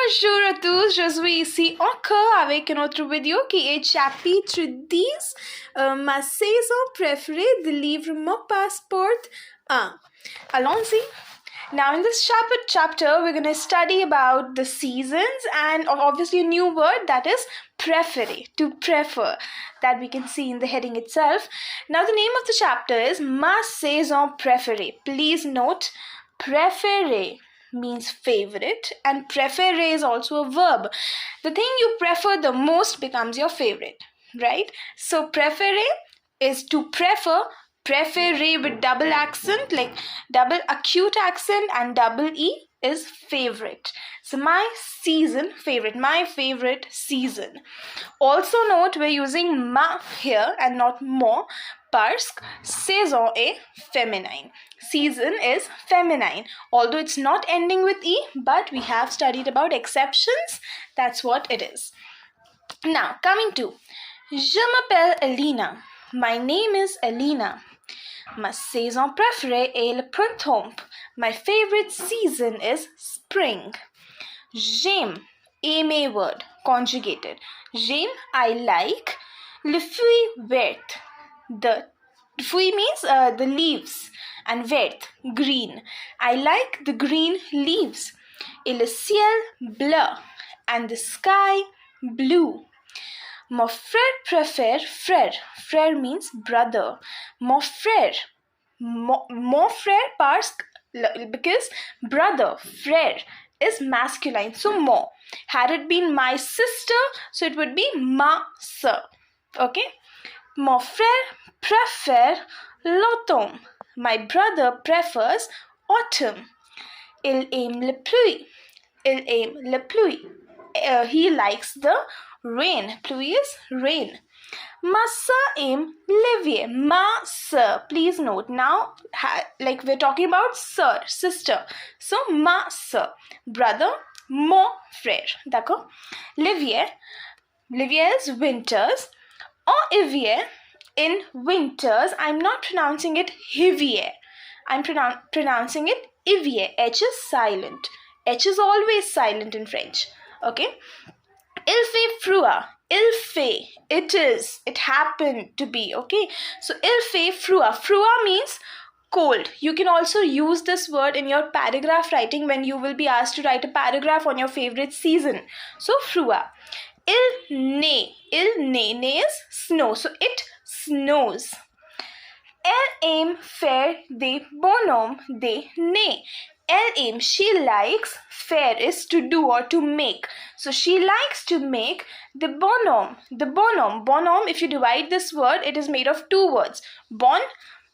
Bonjour à tous, je suis ici encore avec une autre vidéo qui est chapitre 10, ma saison préférée de livre Mon passeport 1. Allons-y. Now in this chapter we're going to study about the seasons and obviously a new word, that is préférée, to prefer, that we can see in the heading itself. Now the name of the chapter is Ma saison préférée. Please note, préférée means favorite and préférée is also a verb. The thing you prefer the most becomes your favorite, right? So préférée is to prefer. Préférée with double accent, like double acute accent, and double E is favorite. So my season favorite, my favorite season. Also note we're using ma here and not mo, parce que saison est féminin. Season is feminine, although it's not ending with E, but we have studied about exceptions. That's what it is. Now coming to Je m'appelle Elena. My name is Elena. Ma saison préférée est le printemps. My favorite season is spring. J'aime, aimer word, conjugated. J'aime, I like. Le fruit vert. The fruit means the leaves. And vert, green. I like the green leaves. Et le ciel bleu. And the sky blue. Mon frère préfère, frère. Frère means brother. Mon frère. Mon frère because brother, frère is masculine. So mon. Had it been my sister, so it would be ma sœur. Okay? Mon frère préfère l'automne. My brother prefers autumn. Il aime la pluie. Il aime la pluie. He likes the rain. Pluie is rain. Ma sœur aime l'évier. Ma sœur. Please note now, like we're talking about sœur, sister. So ma sœur. Brother, mon frère. D'accord? L'évier. L'évier is winters. Or évier. In winters, I'm not pronouncing it hivier. I'm pronouncing it ivier. H is silent. H is always silent in French. Okay? Il fait froid. Il fait. It is. It happened to be. Okay? So, il fait froid. Froid means cold. You can also use this word in your paragraph writing when you will be asked to write a paragraph on your favorite season. So, froid. Il neige. Il neige. Neige is snow. So, it snows. Elle aime faire des bonhommes des nez. Elle aime, she likes, faire is to do or to make. So she likes to make the bonhomme. The bonhomme. Bonhomme, if you divide this word, it is made of two words. Bon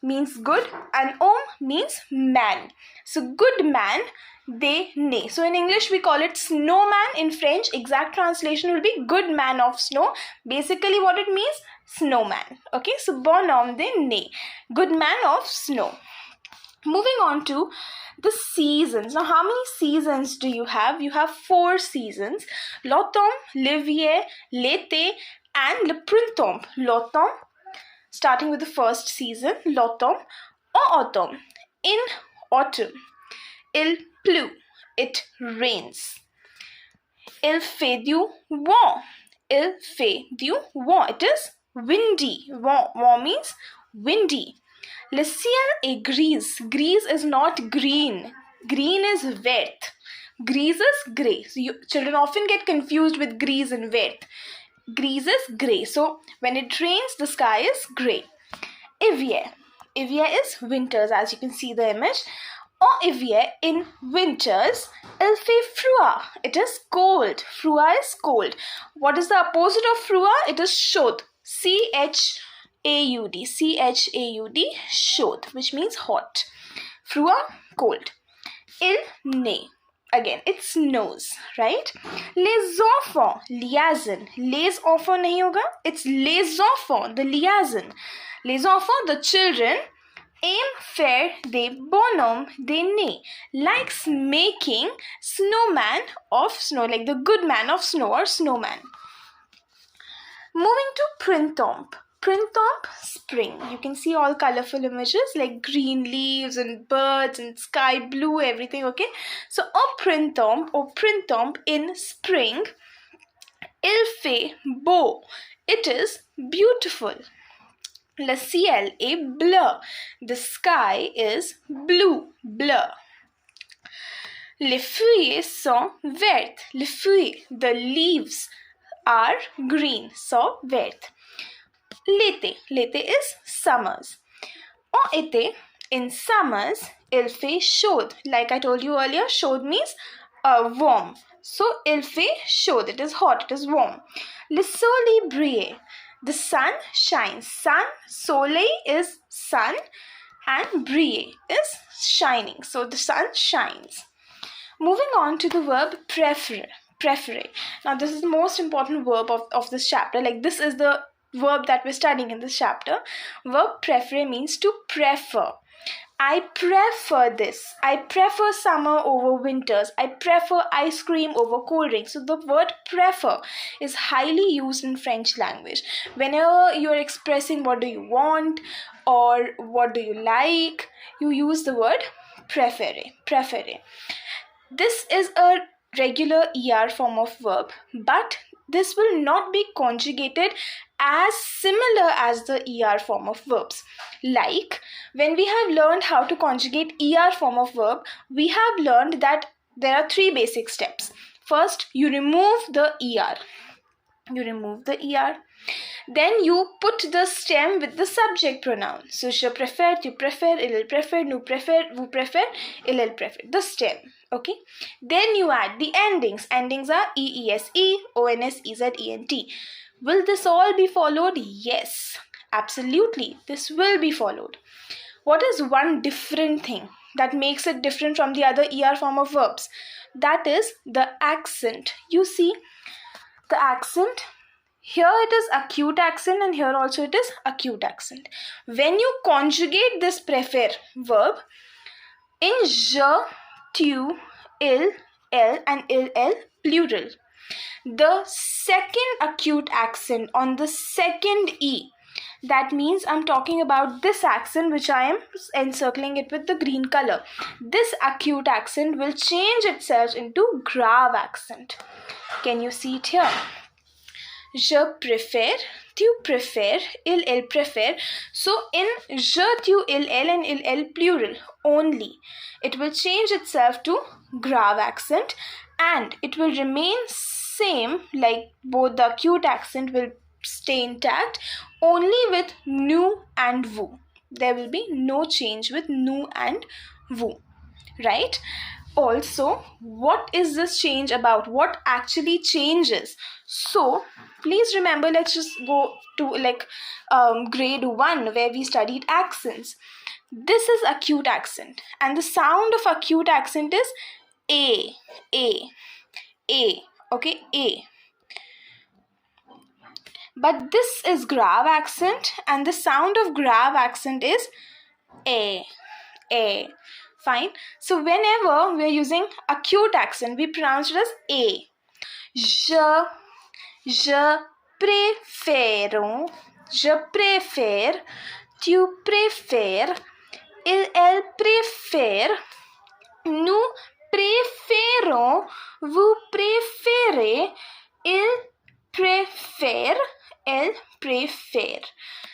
means good and homme means man. So good man, des nez. So in English we call it snowman. In French, exact translation will be good man of snow. Basically what it means, snowman. Okay, so bonhomme des nez. Good man of snow. Moving on to the seasons. Now, how many seasons do you have? You have 4 seasons. L'automne, l'hiver, l'été, and le printemps. L'automne, starting with the first season, l'automne or autumn. In autumn, il pleut, it rains. Il fait du vent. Il fait du vent. It is windy. Vent means windy. Le ciel est gris. Gris is not green. Green is vert. Gris is grey. So children often get confused with gris and vert. Gris is grey. So when it rains, the sky is grey. Hiver. Hiver is winters, as you can see the image. Or hiver, in winters, il fait froid. It is cold. Froid is cold. What is the opposite of froid? It is chaud. C-H-A-U-D. C-H-A-U-D, chaud, which means hot. Froid, cold. Il neige. Again, it snows, right? Les enfants, liaison. Les enfants nahi hoga. It's les enfants, the liaison. Les enfants, the children, aime faire des bonhommes des nez. Likes making snowman of snow, like the good man of snow or snowman. Moving to printemps. printemps, spring. You can see all colorful images like green leaves and birds and sky blue, everything, okay? So au printemps in spring, il fait beau. It is beautiful. Le ciel est bleu. The sky is blue, bleu. Les feuilles sont vertes. Les feuilles, the leaves are green, so vert. L'été, l'été is summers. En été, in summers, il fait chaud. Like I told you earlier, chaud means warm. So il fait chaud, it is hot, it is warm. Le soleil brille. The sun shines. Sun, soleil is sun and brille is shining. So the sun shines. Moving on to the verb préférée. Préférée. Now this is the most important verb of this chapter. Like this is the verb that we're studying in this chapter. Verb préférée means to prefer. I prefer this. I prefer summer over winters. I prefer ice cream over cold drinks. So the word prefer is highly used in French language. Whenever you're expressing what do you want or what do you like, you use the word préférée. Préférée. This is a regular ER form of verb, but this will not be conjugated as similar as the ER form of verbs. Like when we have learned how to conjugate ER form of verb, we have learned that there are 3 basic steps. First, you remove the ER. You remove the ER. Then you put the stem with the subject pronoun. So, je préfère, tu préfères, il préfère, nous préfère, vous préfère, il préfère. The stem. Okay. Then you add the endings. Endings are E-E-S-E, O-N-S-E-Z-E-N-T. Will this all be followed? Yes. Absolutely. This will be followed. What is one different thing that makes it different from the other ER form of verbs? That is the accent. You see the accent? Here it is acute accent and here also it is acute accent. When you conjugate this préfère verb in je, tu, il, elle and il plural, the second acute accent on the second E, that means I'm talking about this accent which I am encircling it with the green color. This acute accent will change itself into grave accent. Can you see it here? Je préfère, tu préfères, il préfère. So in je, tu, il, elle and il plural only, it will change itself to grave accent and it will remain same, like both the acute accent will stay intact only with nous and vous. There will be no change with nous and vous, right? Also, what is this change about? What actually changes? So, please remember, let's just go to grade 1 where we studied accents. This is acute accent and the sound of acute accent is A, okay, A. But this is grave accent and the sound of grave accent is A. Fine. So whenever we are using acute accent, we pronounce it as A. Je préfère, tu préfères, elle préfère, nous préférons, vous préférez, il préfère, elle préfère.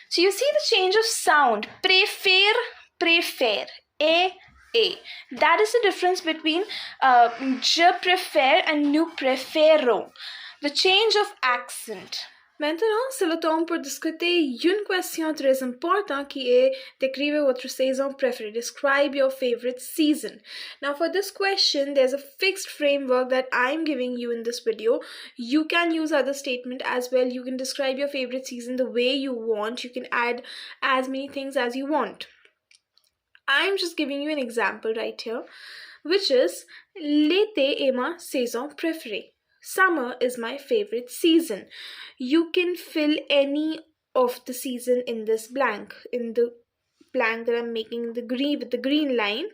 So you see the change of sound. Préfère, A. That is the difference between je préfère and nous préférons. The change of accent. Maintenant, c'est le temps pour discuter une question très importante qui est décrire votre saison préférée. Describe your favorite season. Now, for this question, there's a fixed framework that I'm giving you in this video. You can use other statement as well. You can describe your favorite season the way you want. You can add as many things as you want. I'm just giving you an example right here, which is l'été est ma saison préférée. Summer is my favorite season. You can fill any of the season in this blank, in the blank that I'm making the green with the green line.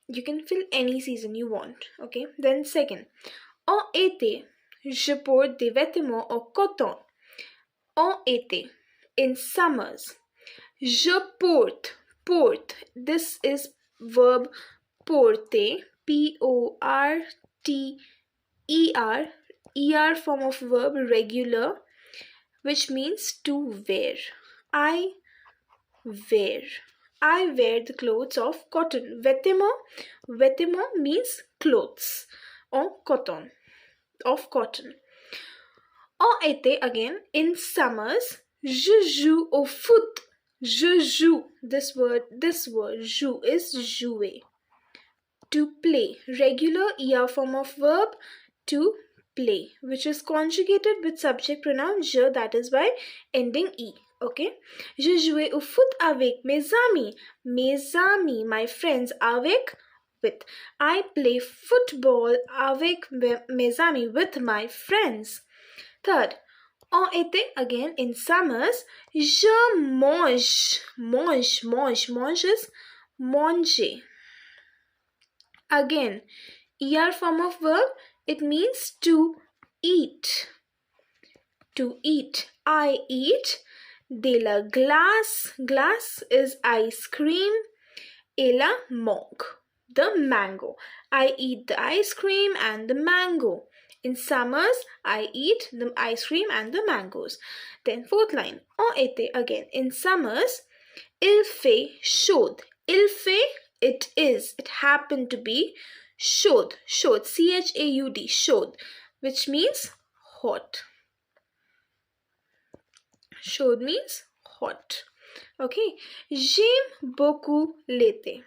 You can fill any season you want. Okay. Then second, en été, je porte des vêtements en coton. En été, in summers. Je porte, porte. This is verb porter, P-O-R-T-E-R, ER form of verb, regular, which means to wear. I wear. I wear the clothes of cotton. Vêtements, vêtements means clothes en cotton, of cotton. En été, again, in summers, je joue au foot. Je joue. This word, joue is jouer. To play. Regular ER form of verb, to play, which is conjugated with subject pronoun je, that is by ending E. Okay? Je jouais au foot avec mes amis. Mes amis, my friends, avec, with. I play football avec mes amis, with my friends. Third, en été, again, in summers, je mange. Mange, mange, mange is manger. Again, ER form of verb, it means to eat. To eat. I eat. De la glace. Glace is ice cream. Et la mangue. The mango. I eat the ice cream and the mango. In summers, I eat the ice cream and the mangoes. Then fourth line. En été, again. In summers, il fait chaud. Il fait, it is. It happened to be chaud. Chaud. C-H-A-U-D. Chaud. Which means hot. Chaud means hot. Okay. J'aime beaucoup l'été.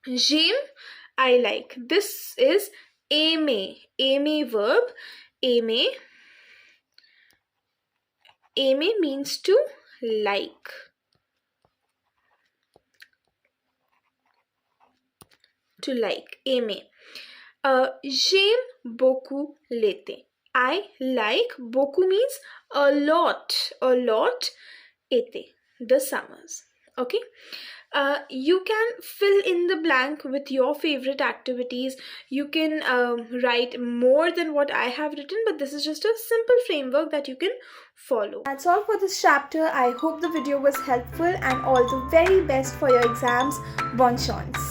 J'aime, I like. This is aimer. Aimer verb. Aimer. Aimer means to like. To like. Aimer. J'aime beaucoup l'été. I like. Beaucoup means a lot. A lot. Été. The summers. Okay. You can fill in the blank with your favorite activities. You can write more than what I have written, but this is just a simple framework that you can follow. That's all for this chapter. I hope the video was helpful and all the very best for your exams. Bonne chance.